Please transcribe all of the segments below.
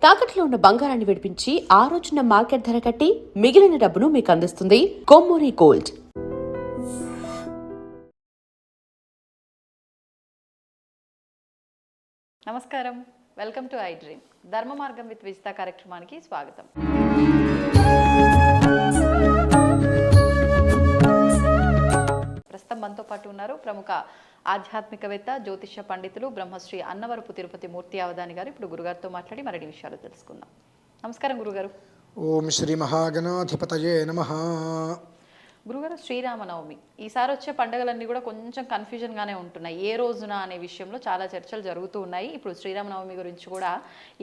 తాకట్లో ఉన్న బంగారాన్ని విడిపించి ఆ రోజున మార్కెట్ ధర కట్టి మిగిలిన డబ్బును మీకు అందిస్తుంది కొమ్మూరి గోల్డ్. నమస్కారం, వెల్కమ్ టు ఐ డ్రీమ్. ధర్మ మార్గం విత్ విజిత కార్యక్రమానికి స్వాగతం. ప్రస్తుతం మనతో పాటు ఉన్నారు ప్రముఖ ఆధ్యాత్మికవేత్త, జ్యోతిష పండితులు బ్రహ్మశ్రీ అన్నవరపు తిరుపతి మూర్తి అవధాని గారు. ఇప్పుడు గురుగారితో మాట్లాడి మరిన్ని విషయాలు తెలుసుకుందాం. నమస్కారం గురుగారు. ఓం శ్రీ మహాగణాధిపతయే నమః. గురుగారు, శ్రీరామనవమి ఈసారి వచ్చే పండుగలన్నీ కూడా కొంచెం కన్ఫ్యూజన్గానే ఉంటున్నాయి. ఏ రోజున అనే విషయంలో చాలా చర్చలు జరుగుతూ ఉన్నాయి. ఇప్పుడు శ్రీరామనవమి గురించి కూడా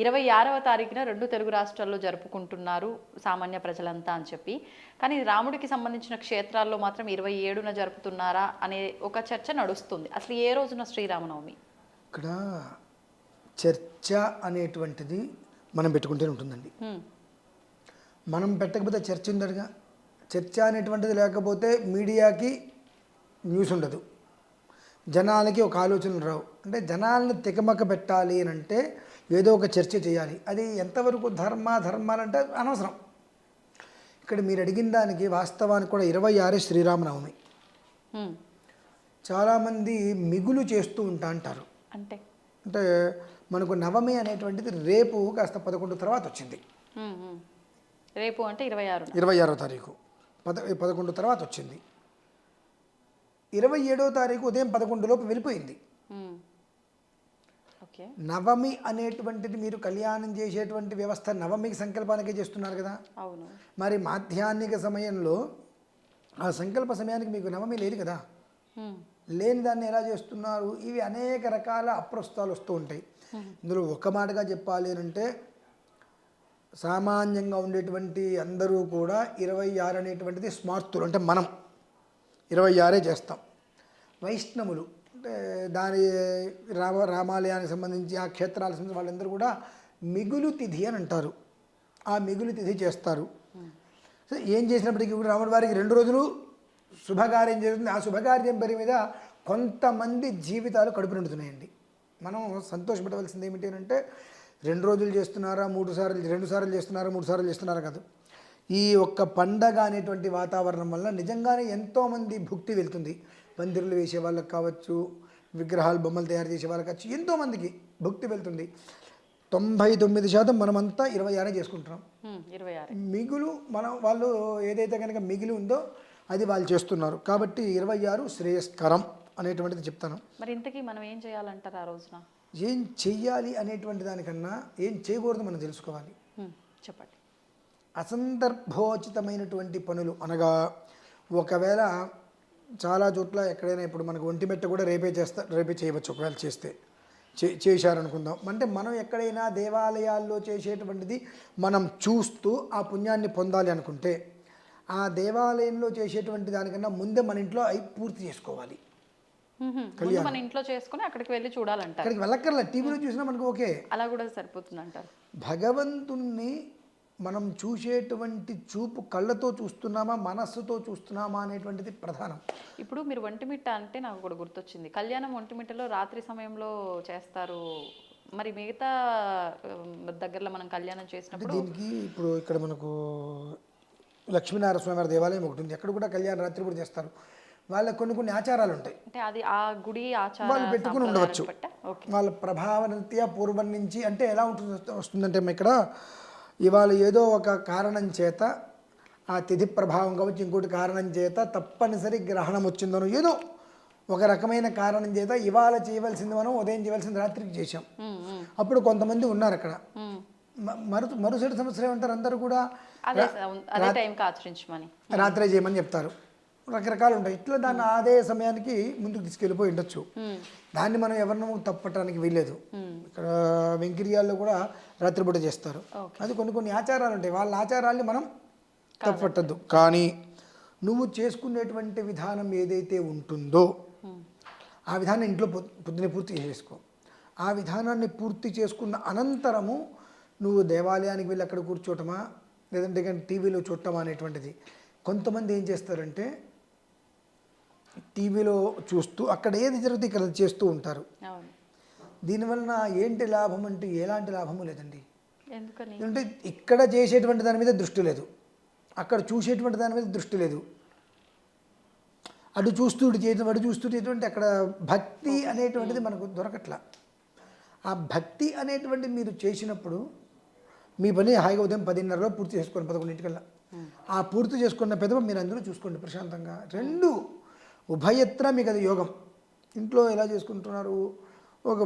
26వ తారీఖున 2 తెలుగు రాష్ట్రాల్లో జరుపుకుంటున్నారు సామాన్య ప్రజలంతా అని చెప్పి. కానీ రాముడికి సంబంధించిన క్షేత్రాల్లో మాత్రం 27న జరుపుతున్నారా అనే ఒక చర్చ నడుస్తుంది. అసలు ఏ రోజున శ్రీరామనవమి? ఇక్కడ చర్చ అనేటువంటిది మనం పెట్టుకుంటూనే ఉంటుందండి. మనం పెట్టకపోతే చర్చ ఉండదుగా. చర్చ అనేటువంటిది లేకపోతే మీడియాకి న్యూస్ ఉండదు, జనాలకి ఒక ఆలోచనలు రావు. అంటే జనాలను తికమక పెట్టాలి అని అంటే ఏదో ఒక చర్చ చేయాలి. అది ఎంతవరకు ధర్మాలంటే అనవసరం. ఇక్కడ మీరు అడిగిన దానికి వాస్తవానికి కూడా 26 శ్రీరామనవమి. చాలామంది మిగులు చేస్తూ అంటారు. అంటే మనకు నవమి అనేటువంటిది రేపు కాస్త 11 తర్వాత వచ్చింది. రేపు అంటే 26వ తారీఖు 11 తర్వాత వచ్చింది. 27వ తారీఖు ఉదయం 11 లోపు వెళ్ళిపోయింది. నవమి అనేటువంటిది మీరు కళ్యాణం చేసేటువంటి వ్యవస్థ నవమికి సంకల్పానికే చేస్తున్నారు కదా. మరి మాధ్యాహ్నిక సమయంలో ఆ సంకల్ప సమయానికి మీకు నవమి లేదు కదా. లేని దాన్ని ఎలా చేస్తున్నారు? ఇవి అనేక రకాల అప్రస్తుతాలు వస్తూ ఉంటాయి. ఇందులో ఒక మాటగా చెప్పాలి అంటే సామాన్యంగా ఉండేటువంటి అందరూ కూడా 26 అనేటువంటిది స్మార్తులు, అంటే మనం 26 చేస్తాం. వైష్ణవులు అంటే దాని రామాలయానికి సంబంధించి ఆ క్షేత్రాలకు సంబంధించి వాళ్ళందరూ కూడా మిగులు తిథి అని అంటారు. ఆ మిగులు తిథి చేస్తారు. సో ఏం చేసినప్పటికీ కూడా రాముడి వారికి 2 రోజులు శుభకార్యం జరుగుతుంది. ఆ శుభకార్యం పేరు మీద కొంతమంది జీవితాలు కడుపు నిండుతున్నాయండి. మనం సంతోషపడవలసింది ఏమిటి అంటే 2 రోజులు చేస్తున్నారా, 2 సార్లు చేస్తున్నారా, 3 సార్లు చేస్తున్నారా కాదు. ఈ ఒక్క పండగ అనేటువంటి వాతావరణం వల్ల నిజంగానే ఎంతోమంది భుక్తి వెళ్తుంది. పందిరులు వేసే వాళ్ళకి కావచ్చు, విగ్రహాలు బొమ్మలు తయారు చేసే వాళ్ళకి కావచ్చు, ఎంతోమందికి భుక్తి వెళ్తుంది. 99% మనమంతా 26 చేసుకుంటున్నాం. మిగులు వాళ్ళు ఏదైతే కనుక మిగిలి ఉందో అది వాళ్ళు చేస్తున్నారు. కాబట్టి 26 శ్రేయస్కరం అనేటువంటిది చెప్తాను. మరి ఇంతకీ మనం ఏం చేయాలంటారు ఆ రోజున? ఏం చెయ్యాలి అనేటువంటి దానికన్నా ఏం చేయకూడదు మనం తెలుసుకోవాలి. చెప్పండి. అసందర్భోచితమైనటువంటి పనులు అనగా, ఒకవేళ చాలా చోట్ల ఎక్కడైనా ఇప్పుడు మనకు ఒంటిమెట్ట కూడా రేపే చేయవచ్చు. ఒకవేళ చేశారనుకుందాం. అంటే మనం ఎక్కడైనా దేవాలయాల్లో చేసేటువంటిది మనం చూస్తూ ఆ పుణ్యాన్ని పొందాలి అనుకుంటే ఆ దేవాలయంలో చేసేటువంటి దానికన్నా ముందే మన ఇంట్లో అవి పూర్తి చేసుకోవాలి. మన ఇంట్లో చేసుకుని అక్కడికి వెళ్ళి చూడాలంట. అక్కడికి వెళ్ళక్కర్లా, టీవీలో చూసినా మనకు ఓకే, అలా కూడా సరిపోతుంది అంటారు. భగవంతుణ్ణి మనం చూసేటువంటి చూపు కళ్ళతో చూస్తున్నామా, మనస్సుతో చూస్తున్నామా అనేటువంటిది ప్రధానం. ఇప్పుడు మీరు ఒంటిమిట్ట అంటే నాకు కూడా గుర్తొచ్చింది. కళ్యాణం ఒంటిమిట్టలో రాత్రి సమయంలో చేస్తారు. మరి మిగతా దగ్గరలో మనం కళ్యాణం చేసినప్పుడు దీనికి ఇప్పుడు ఇక్కడ మనకు లక్ష్మీనారాయణ స్వామి వారి దేవాలయం ఒకటి ఉంది. అక్కడ కూడా కళ్యాణం రాత్రి కూడా చేస్తారు. వాళ్ళకి కొన్ని ఆచారాలు ఉంటాయి. అంటే అది ఆ గుడి ఆచారం వాళ్ళు పెట్టుకుని ఉండవచ్చు. వాళ్ళ ప్రభావరీత్యా పూర్వం నుంచి అంటే ఎలా వస్తుందంటే ఇక్కడ ఇవాళ ఏదో ఒక కారణం చేత ఆ తిథి ప్రభావం కావచ్చు, ఇంకోటి కారణం చేత తప్పనిసరి గ్రహణం వచ్చిందనో ఏదో ఒక రకమైన కారణం చేత ఇవాళ చేయవలసింది మనం ఉదయం చేయవలసింది రాత్రికి చేసాం. అప్పుడు కొంతమంది ఉన్నారు అక్కడ. మరుసటి సంవత్సరం ఏమంటారు అందరూ కూడా రాత్రే చేయమని చెప్తారు. రకరకాలు ఉంటాయి. ఇట్లా దాన్ని అదే సమయానికి ముందుకు తీసుకెళ్ళిపోయి ఉండొచ్చు. దాన్ని మనం ఎవరినో తప్పటానికి వీల్లేదు. ఇక్కడ వెంకిరియాల్లో కూడా రాత్రిపూట చేస్తారు. అది కొన్ని ఆచారాలు ఉంటాయి. వాళ్ళ ఆచారాల్ని మనం తప్పట్టద్దు. కానీ నువ్వు చేసుకునేటువంటి విధానం ఏదైతే ఉంటుందో ఆ విధానం ఇంట్లో పొద్దునే పూర్తి చేసుకో. ఆ విధానాన్ని పూర్తి చేసుకున్న అనంతరము నువ్వు దేవాలయానికి వెళ్ళి అక్కడ కూర్చోటమా లేదంటే కానీ టీవీలో చూడటమా అనేటువంటిది. కొంతమంది ఏం చేస్తారంటే టీవీలో చూస్తూ అక్కడ ఏది జరుగుతుంది ఇక్కడ చేస్తూ ఉంటారు. దీనివలన ఏంటి లాభం అంటే ఎలాంటి లాభము లేదండి. ఎందుకని? అంటే ఇక్కడ చేసేటువంటి దాని మీద దృష్టి లేదు, అక్కడ చూసేటువంటి దాని మీద దృష్టి లేదు. అటు చూస్తూ ఇటు చేయడం, అటు చూస్తూ చేయడం అంటే అక్కడ భక్తి అనేటువంటిది మనకు దొరకట్లా. ఆ భక్తి అనేటువంటి మీరు చేసినప్పుడు మీ పని హాయిగా ఉదయం 10:30లో పూర్తి చేసుకోండి, 11:00కల్లా. ఆ పూర్తి చేసుకున్న పెదవ మీరు అందరూ చూసుకోండి ప్రశాంతంగా. రెండు ఉభయత్ర మీకు అది యోగం. ఇంట్లో ఎలా చేసుకుంటున్నారు, ఒక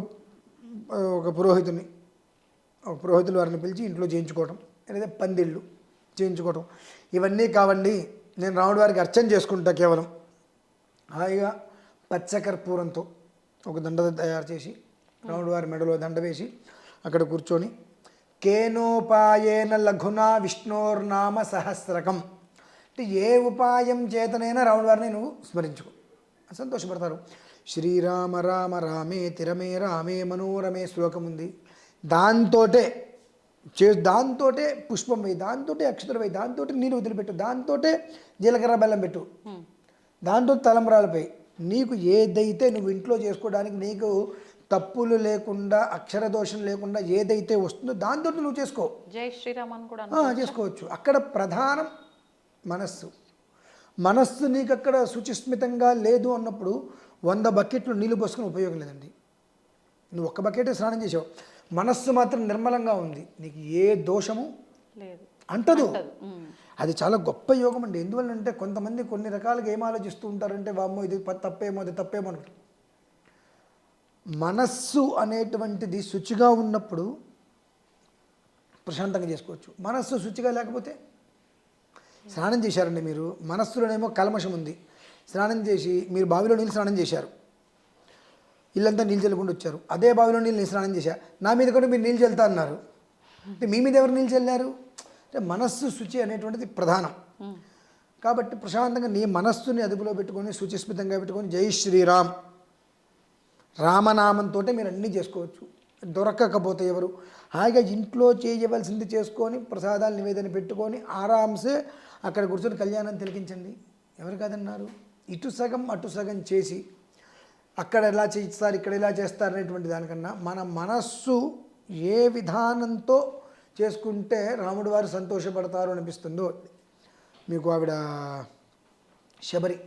ఒక పురోహితులు వారిని పిలిచి ఇంట్లో చేయించుకోవటం, లేదా పందిళ్ళు చేయించుకోవటం, ఇవన్నీ కావండి. నేను రాముడి వారికి అర్చన చేసుకుంటా కేవలం హాయిగా పచ్చకర్పూరంతో ఒక దండ తయారు చేసి రాముడి వారి మెడలో దండ వేసి అక్కడ కూర్చొని కేనోపాయేన లఘునా విష్ణోర్నామ సహస్రకం అంటే ఏ ఉపాయం చేతనైనా రాముడి వారిని నువ్వు స్మరించుకో, సంతోషపడతారు. శ్రీరామ రామ రామే తిరమే రామే మనోరమే శ్లోకం ఉంది, దాంతోటే దాంతోటే పుష్పం వేయి, దాంతోటే అక్షతలు వేయి, దాంతోటే నీరు వదిలిపెట్టు, దాంతోటే జీలకర్ర బెల్లం పెట్టు, దాంతో తలంబరాలపై నీకు ఏదైతే నువ్వు ఇంట్లో చేసుకోవడానికి నీకు తప్పులు లేకుండా అక్షర దోషం లేకుండా ఏదైతే వస్తుందో దాంతో నువ్వు చేసుకో. జై శ్రీరామ్ అని కూడా చేసుకోవచ్చు. అక్కడ ప్రధానం మనస్సు నీకు అక్కడ శుచిస్మితంగా లేదు అన్నప్పుడు 100 బకెట్లు నీళ్ళు పోసుకుని ఉపయోగం లేదండి. నువ్వు ఒక్క బకెటే స్నానం చేసావు, మనస్సు మాత్రం నిర్మలంగా ఉంది, నీకు ఏ దోషము లేదు అంటదు. అది చాలా గొప్ప యోగం అండి. ఎందువల్లంటే కొంతమంది కొన్ని రకాలుగా ఏం ఆలోచిస్తూ ఉంటారంటే వామ్మో ఇది తప్పేమో అది తప్పేమో అనుకుంటారు. మనస్సు అనేటువంటిది శుచిగా ఉన్నప్పుడు ప్రశాంతంగా చేసుకోవచ్చు. మనస్సు శుచిగా లేకపోతే స్నానం చేశారండి మీరు, మనస్సులోనేమో కల్మషం ఉంది, స్నానం చేసి మీరు బావిలో నీళ్ళు స్నానం చేశారు, ఇల్లంతా నీళ్ళు చల్లకుండా వచ్చారు, అదే బావిలో నీళ్ళు స్నానం చేశా, నా మీద కూడా మీరు నీళ్ళు చల్లుతా అన్నారు అంటే మీ మీద ఎవరు నీళ్ళు చల్లారు అంటే మనస్సు శుచి అనేటువంటిది ప్రధానం. కాబట్టి ప్రశాంతంగా నీ మనస్సుని అదుపులో పెట్టుకొని శుచిస్మితంగా పెట్టుకొని జై శ్రీరామ్ రామనామంతో మీరు అన్నీ చేసుకోవచ్చు. దొరకకపోతే ఎవరు హాయిగా ఇంట్లో చేయవలసింది చేసుకొని ప్రసాదాలు నివేదన పెట్టుకొని ఆరాంసే అక్కడ కూర్చొని కళ్యాణం తిలకించండి, ఎవరు కాదన్నారు. ఇటు సగం అటు సగం చేసి అక్కడ ఎలా చేస్తారు ఇక్కడ ఎలా చేస్తారు అనేటువంటి దానికన్నా మన మనస్సు ఏ విధానంతో చేసుకుంటే రాముడు వారు సంతోషపడతారు అనిపిస్తుందో. మీకు ఆవిడ శబరి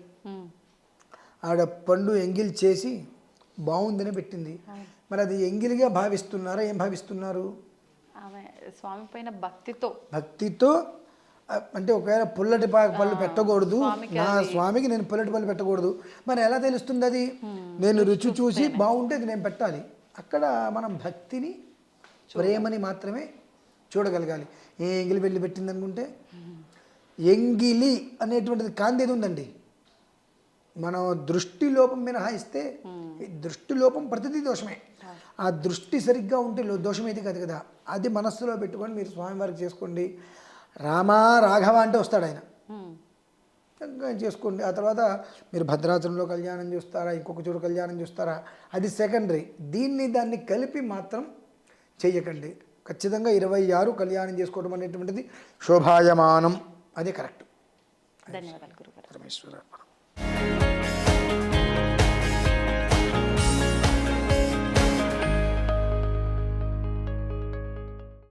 ఆవిడ పండు ఎంగిల్ చేసి బాగుందని పెట్టింది, మరి అది ఎంగిలిగా భావిస్తున్నారా ఏం భావిస్తున్నారు? ఆమె స్వామి పైన భక్తితో అంటే ఒకవేళ పుల్లటి పళ్ళు పెట్టకూడదు, నా స్వామికి నేను పుల్లటి పళ్ళు పెట్టకూడదు, మరి ఎలా తెలుస్తుంది? అది నేను రుచి చూసి బాగుంటే అది నేను పెట్టాలి. అక్కడ మనం భక్తిని ప్రేమని మాత్రమే చూడగలగాలి. ఏ ఎంగిలి వెళ్ళి పెట్టింది అనుకుంటే ఎంగిలి అనేటువంటిది కాంతి ఉందండి. మనం దృష్టి లోపం మినహాయిస్తే దృష్టి లోపం ప్రతిదీ దోషమే. ఆ దృష్టి సరిగ్గా ఉంటే దోషం ఏది కాదు కదా. అది మనస్సులో పెట్టుకొని మీరు స్వామివారికి చేసుకోండి. రామా రాఘవ అంటే వస్తాడు ఆయన, చేసుకోండి. ఆ తర్వాత మీరు భద్రాచలంలో కళ్యాణం చూస్తారా, ఇంకొక చోటు కళ్యాణం చూస్తారా, అది సెకండరీ. దాన్ని కలిపి మాత్రం చెయ్యకండి. ఖచ్చితంగా 26 కళ్యాణం చేసుకోవడం అనేటువంటిది శోభాయమానం, అదే కరెక్ట్. ధన్యవాదాలు గురుగారు. పరమేశ్వర.